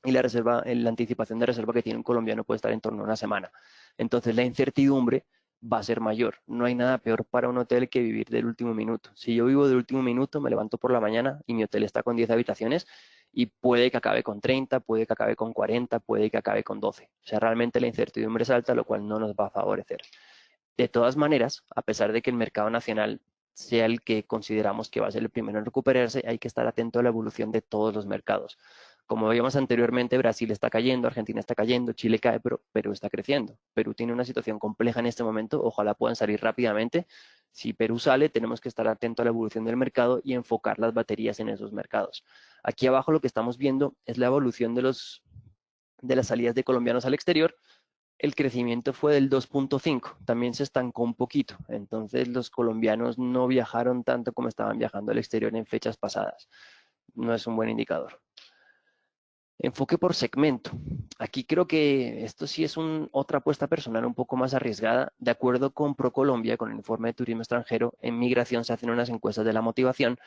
y la anticipación de reserva que tiene un colombiano puede estar en torno a una semana. Entonces la incertidumbre va a ser mayor. No hay nada peor para un hotel que vivir del último minuto. Si yo vivo del último minuto, me levanto por la mañana y mi hotel está con 10 habitaciones y puede que acabe con 30, puede que acabe con 40, puede que acabe con 12. O sea, realmente la incertidumbre es alta, lo cual no nos va a favorecer. De todas maneras, a pesar de que el mercado nacional sea el que consideramos que va a ser el primero en recuperarse, hay que estar atento a la evolución de todos los mercados. Como veíamos anteriormente, Brasil está cayendo, Argentina está cayendo, Chile cae, pero Perú está creciendo. Perú tiene una situación compleja en este momento, ojalá puedan salir rápidamente. Si Perú sale, tenemos que estar atentos a la evolución del mercado y enfocar las baterías en esos mercados. Aquí abajo lo que estamos viendo es la evolución de las salidas de colombianos al exterior. El crecimiento fue del 2.5, también se estancó un poquito, entonces los colombianos no viajaron tanto como estaban viajando al exterior en fechas pasadas. No es un buen indicador. Enfoque por segmento. Aquí creo que esto sí es otra apuesta personal un poco más arriesgada. De acuerdo con ProColombia, con el informe de turismo extranjero, en migración se hacen unas encuestas de la motivación.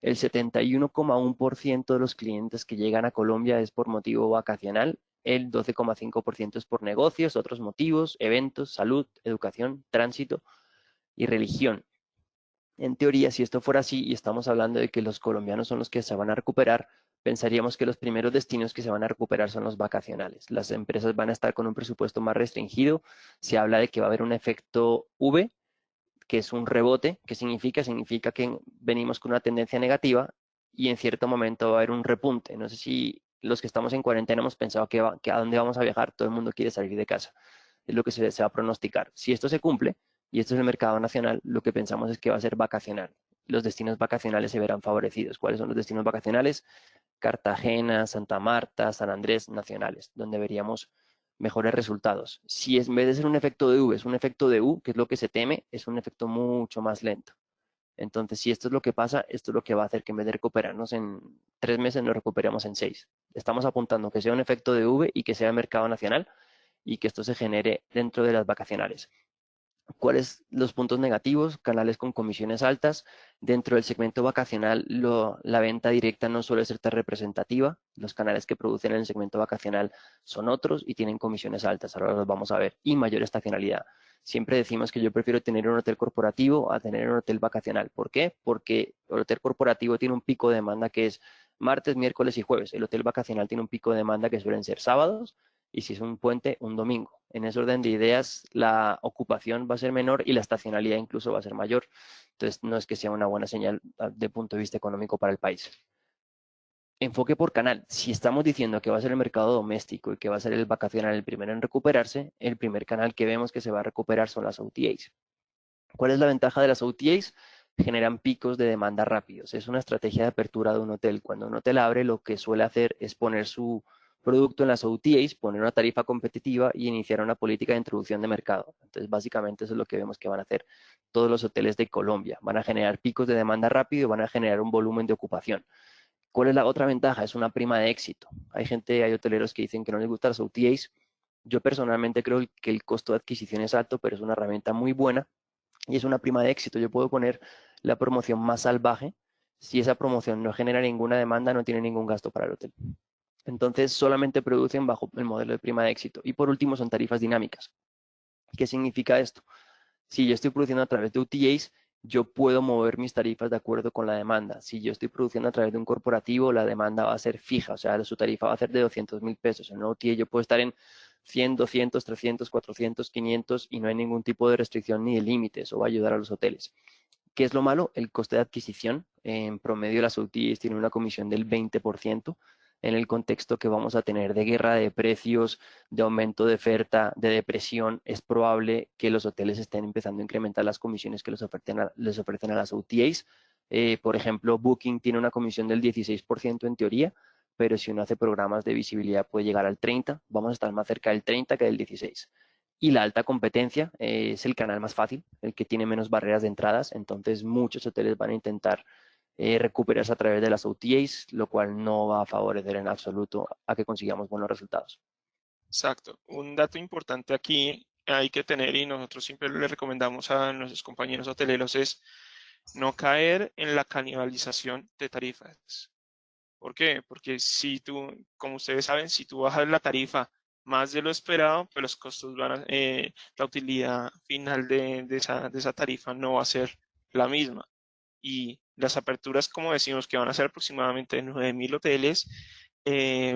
El 71,1% de los clientes que llegan a Colombia es por motivo vacacional, el 12,5% es por negocios, otros motivos, eventos, salud, educación, tránsito y religión. En teoría, si esto fuera así y estamos hablando de que los colombianos son los que se van a recuperar, pensaríamos que los primeros destinos que se van a recuperar son los vacacionales. Las empresas van a estar con un presupuesto más restringido. Se habla de que va a haber un efecto V, que es un rebote. ¿Qué significa? Significa que venimos con una tendencia negativa y en cierto momento va a haber un repunte. No sé si los que estamos en cuarentena hemos pensado que a dónde vamos a viajar, todo el mundo quiere salir de casa. Es lo que se va a pronosticar. Si esto se cumple, y esto es el mercado nacional, lo que pensamos es que va a ser vacacional. Los destinos vacacionales se verán favorecidos. ¿Cuáles son los destinos vacacionales? Cartagena, Santa Marta, San Andrés, nacionales, donde veríamos mejores resultados. Si en vez de ser un efecto de V, es un efecto de U, que es lo que se teme, es un efecto mucho más lento. Entonces, si esto es lo que pasa, esto es lo que va a hacer que en vez de recuperarnos en 3 meses, nos recuperemos en 6. Estamos apuntando que sea un efecto de V y que sea mercado nacional y que esto se genere dentro de las vacacionales. ¿Cuáles los puntos negativos? Canales con comisiones altas. Dentro del segmento vacacional, la venta directa no suele ser tan representativa. Los canales que producen en el segmento vacacional son otros y tienen comisiones altas. Ahora los vamos a ver. Y mayor estacionalidad. Siempre decimos que yo prefiero tener un hotel corporativo a tener un hotel vacacional. ¿Por qué? Porque el hotel corporativo tiene un pico de demanda que es martes, miércoles y jueves. El hotel vacacional tiene un pico de demanda que suelen ser sábados y si es un puente, un domingo. En ese orden de ideas, la ocupación va a ser menor y la estacionalidad incluso va a ser mayor. Entonces, no es que sea una buena señal de punto de vista económico para el país. Enfoque por canal. Si estamos diciendo que va a ser el mercado doméstico y que va a ser el vacacional el primero en recuperarse, el primer canal que vemos que se va a recuperar son las OTAs. ¿Cuál es la ventaja de las OTAs? Generan picos de demanda rápidos. Es una estrategia de apertura de un hotel. Cuando un hotel abre, lo que suele hacer es poner su producto en las OTAs, poner una tarifa competitiva y iniciar una política de introducción de mercado. Entonces, básicamente eso es lo que vemos que van a hacer todos los hoteles de Colombia. Van a generar picos de demanda rápido y van a generar un volumen de ocupación. ¿Cuál es la otra ventaja? Es una prima de éxito. Hay hoteleros que dicen que no les gustan las OTAs. Yo personalmente creo que el costo de adquisición es alto, pero es una herramienta muy buena y es una prima de éxito. Yo puedo poner la promoción más salvaje. Si esa promoción no genera ninguna demanda, no tiene ningún gasto para el hotel. Entonces, solamente producen bajo el modelo de prima de éxito. Y por último, son tarifas dinámicas. ¿Qué significa esto? Si yo estoy produciendo a través de OTAs, yo puedo mover mis tarifas de acuerdo con la demanda. Si yo estoy produciendo a través de un corporativo, la demanda va a ser fija, o sea, su tarifa va a ser de 200.000 pesos. En un OTA yo puedo estar en 100, 200, 300, 400, 500 y no hay ningún tipo de restricción ni de límites. Eso va a ayudar a los hoteles. ¿Qué es lo malo? El coste de adquisición. En promedio las OTAs tienen una comisión del 20%. En el contexto que vamos a tener de guerra de precios, de aumento de oferta, de depresión, es probable que los hoteles estén empezando a incrementar las comisiones que les ofrecen a las OTAs. Por ejemplo, Booking tiene una comisión del 16% en teoría, pero si uno hace programas de visibilidad puede llegar al 30%. Vamos a estar más cerca del 30 que del 16%. Y la alta competencia es el canal más fácil, el que tiene menos barreras de entradas, entonces muchos hoteles van a intentar recuperarse a través de las OTAs, lo cual no va a favorecer en absoluto a que consigamos buenos resultados. Exacto. Un dato importante aquí hay que tener y nosotros siempre le recomendamos a nuestros compañeros hoteleros es no caer en la canibalización de tarifas. ¿Por qué? Porque si tú, como ustedes saben, si tú bajas la tarifa más de lo esperado, pues los costos la utilidad final de esa tarifa no va a ser la misma. Y las aperturas, como decimos, que van a ser aproximadamente 9.000 hoteles,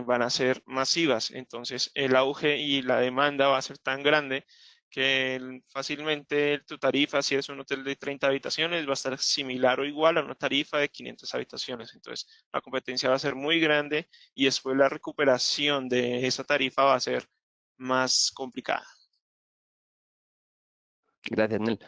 van a ser masivas. Entonces, el auge y la demanda va a ser tan grande que fácilmente tu tarifa, si es un hotel de 30 habitaciones, va a estar similar o igual a una tarifa de 500 habitaciones. Entonces, la competencia va a ser muy grande y después la recuperación de esa tarifa va a ser más complicada. Gracias, Nel.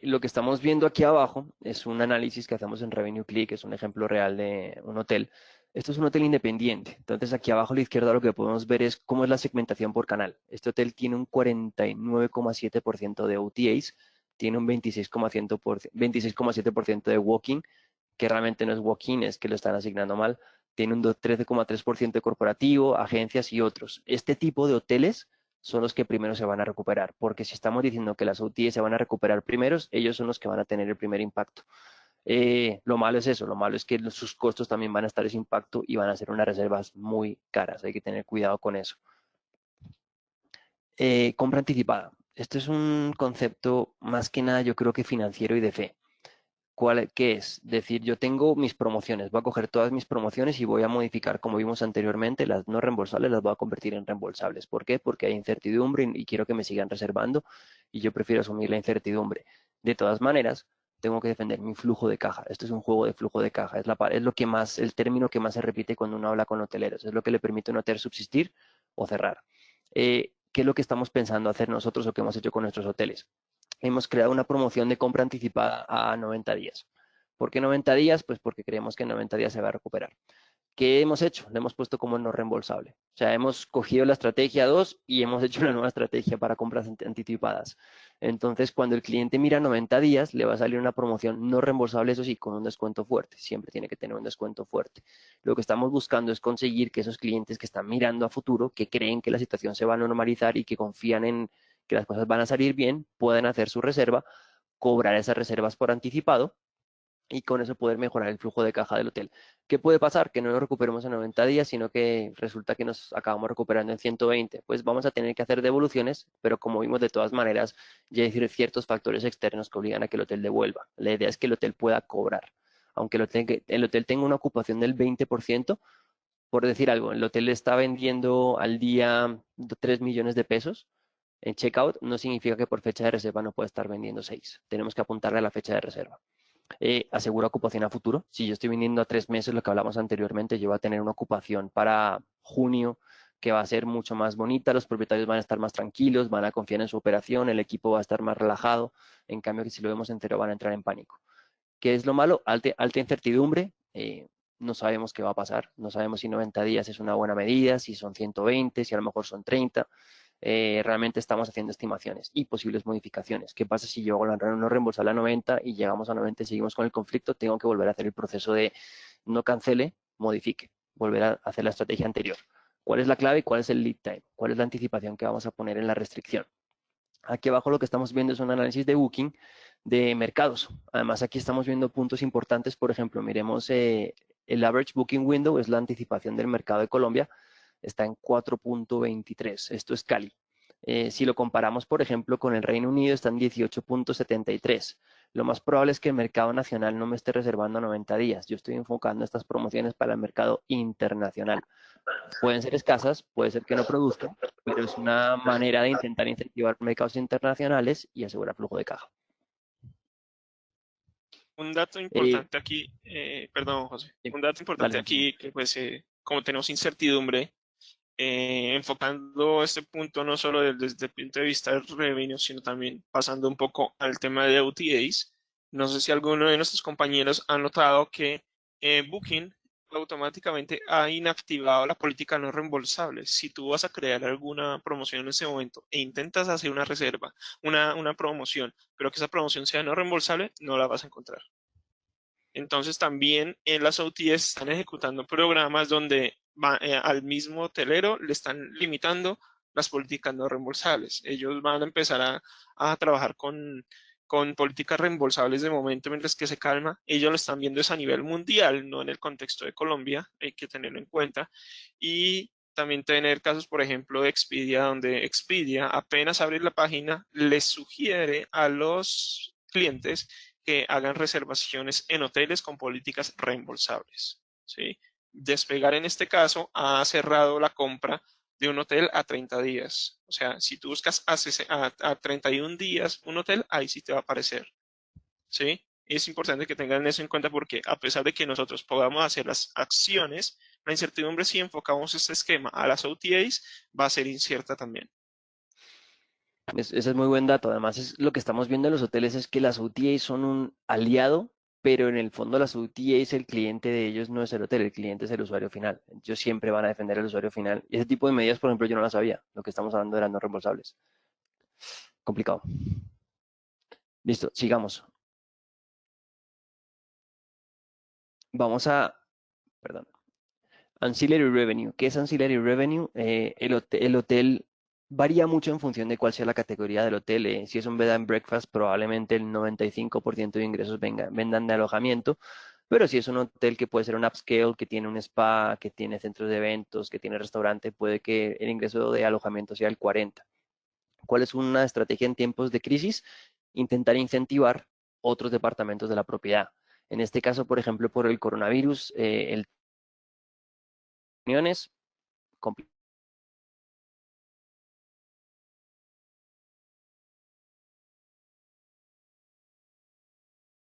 Lo que estamos viendo aquí abajo es un análisis que hacemos en Revenue Click, es un ejemplo real de un hotel. Esto es un hotel independiente. Entonces, aquí abajo a la izquierda lo que podemos ver es cómo es la segmentación por canal. Este hotel tiene un 49,7% de OTAs, tiene un 26,7% de walking, que realmente no es walk-in, es que lo están asignando mal. Tiene un 13,3% de corporativo, agencias y otros. Este tipo de hoteles son los que primero se van a recuperar, porque si estamos diciendo que las OTAs se van a recuperar primeros, ellos son los que van a tener el primer impacto. Lo malo es eso, lo malo es que sus costos también van a estar ese impacto y van a ser unas reservas muy caras, hay que tener cuidado con eso. Compra anticipada. Esto es un concepto más que nada yo creo que financiero y de fe. ¿Qué es? Decir, yo tengo mis promociones, voy a coger todas mis promociones y voy a modificar, como vimos anteriormente, las no reembolsables las voy a convertir en reembolsables. ¿Por qué? Porque hay incertidumbre y quiero que me sigan reservando y yo prefiero asumir la incertidumbre. De todas maneras, tengo que defender mi flujo de caja. Esto es un juego de flujo de caja. Es lo que más, el término que más se repite cuando uno habla con hoteleros. Es lo que le permite a un hotel subsistir o cerrar. ¿Qué es lo que estamos pensando hacer nosotros o que hemos hecho con nuestros hoteles? Hemos creado una promoción de compra anticipada a 90 días. ¿Por qué 90 días? Pues porque creemos que en 90 días se va a recuperar. ¿Qué hemos hecho? Le hemos puesto como no reembolsable. O sea, hemos cogido la estrategia 2 y hemos hecho una nueva estrategia para compras anticipadas. Entonces, cuando el cliente mira 90 días, le va a salir una promoción no reembolsable, eso sí, con un descuento fuerte. Siempre tiene que tener un descuento fuerte. Lo que estamos buscando es conseguir que esos clientes que están mirando a futuro, que creen que la situación se va a normalizar y que confían en que las cosas van a salir bien, puedan hacer su reserva, cobrar esas reservas por anticipado y con eso poder mejorar el flujo de caja del hotel. ¿Qué puede pasar? Que no lo recuperemos en 90 días, sino que resulta que nos acabamos recuperando en 120. Pues vamos a tener que hacer devoluciones, pero como vimos de todas maneras, ya hay ciertos factores externos que obligan a que el hotel devuelva. La idea es que el hotel pueda cobrar. Aunque el hotel tenga una ocupación del 20%, por decir algo, el hotel está vendiendo al día 3 millones de pesos. En checkout no significa que por fecha de reserva no pueda estar vendiendo 6. Tenemos que apuntarle a la fecha de reserva. Asegura ocupación a futuro. Si yo estoy vendiendo a 3 meses, lo que hablamos anteriormente, yo voy a tener una ocupación para junio que va a ser mucho más bonita, los propietarios van a estar más tranquilos, van a confiar en su operación, el equipo va a estar más relajado, en cambio que si lo vemos entero van a entrar en pánico. ¿Qué es lo malo? Alta incertidumbre, no sabemos qué va a pasar, no sabemos si 90 días es una buena medida, si son 120, si a lo mejor son 30. Realmente estamos haciendo estimaciones y posibles modificaciones. ¿Qué pasa si yo hago la no reembolsar a 90 y llegamos a 90 y seguimos con el conflicto? Tengo que volver a hacer el proceso de no cancele, modifique, volver a hacer la estrategia anterior. ¿Cuál es la clave? ¿Cuál es el lead time? ¿Cuál es la anticipación que vamos a poner en la restricción? Aquí abajo lo que estamos viendo es un análisis de Booking de mercados. Además, aquí estamos viendo puntos importantes. Por ejemplo, miremos el average booking window, es la anticipación del mercado de Colombia, está en 4,23. Esto es Cali. Si lo comparamos, por ejemplo, con el Reino Unido, está en 18,73. Lo más probable es que el mercado nacional no me esté reservando a 90 días. Yo estoy enfocando estas promociones para el mercado internacional. Pueden ser escasas, puede ser que no produzcan, pero es una manera de intentar incentivar mercados internacionales y asegurar flujo de caja. Un dato Eh, importante aquí, perdón, José, sí, un dato dale, importante Santiago. aquí, que pues como tenemos incertidumbre, enfocando este punto no solo desde el punto de vista del revenue, sino también pasando un poco al tema de OTAs. No sé si alguno de nuestros compañeros ha notado que Booking automáticamente ha inactivado la política no reembolsable. Si tú vas a crear alguna promoción en ese momento e intentas hacer una reserva, una promoción, pero que esa promoción sea no reembolsable, no la vas a encontrar. Entonces también en las OTAs están ejecutando programas donde al mismo hotelero le están limitando las políticas no reembolsables. Ellos van a empezar a trabajar con políticas reembolsables de momento mientras que se calma. Ellos lo están viendo es a nivel mundial, no en el contexto de Colombia, hay que tenerlo en cuenta. Y también tener casos, por ejemplo, de Expedia, donde Expedia apenas abre la página, les sugiere a los clientes que hagan reservaciones en hoteles con políticas reembolsables. ¿Sí? Despegar en este caso ha cerrado la compra de un hotel a 30 días. O sea, si tú buscas a 31 días un hotel, ahí sí te va a aparecer. ¿Sí? Es importante que tengan eso en cuenta porque a pesar de que nosotros podamos hacer las acciones, la incertidumbre si enfocamos este esquema a las OTAs va a ser incierta también. Ese es muy buen dato. Además, es, lo que estamos viendo en los hoteles es que las OTAs son un aliado, pero en el fondo las OTAs, el cliente de ellos no es el hotel, el cliente es el usuario final. Ellos siempre van a defender al usuario final. Y ese tipo de medidas, por ejemplo, yo no las sabía. Lo que estamos hablando eran no reembolsables. Complicado. Listo, sigamos. Vamos a, perdón, Ancillary Revenue. ¿Qué es Ancillary Revenue? El hotel varía mucho en función de cuál sea la categoría del hotel. Si es un bed and breakfast, probablemente el 95% de ingresos vendan de alojamiento, pero si es un hotel que puede ser un upscale, que tiene un spa, que tiene centros de eventos, que tiene restaurante, puede que el ingreso de alojamiento sea el 40%. ¿Cuál es una estrategia en tiempos de crisis? Intentar incentivar otros departamentos de la propiedad. En este caso, por ejemplo, por el coronavirus, el reuniones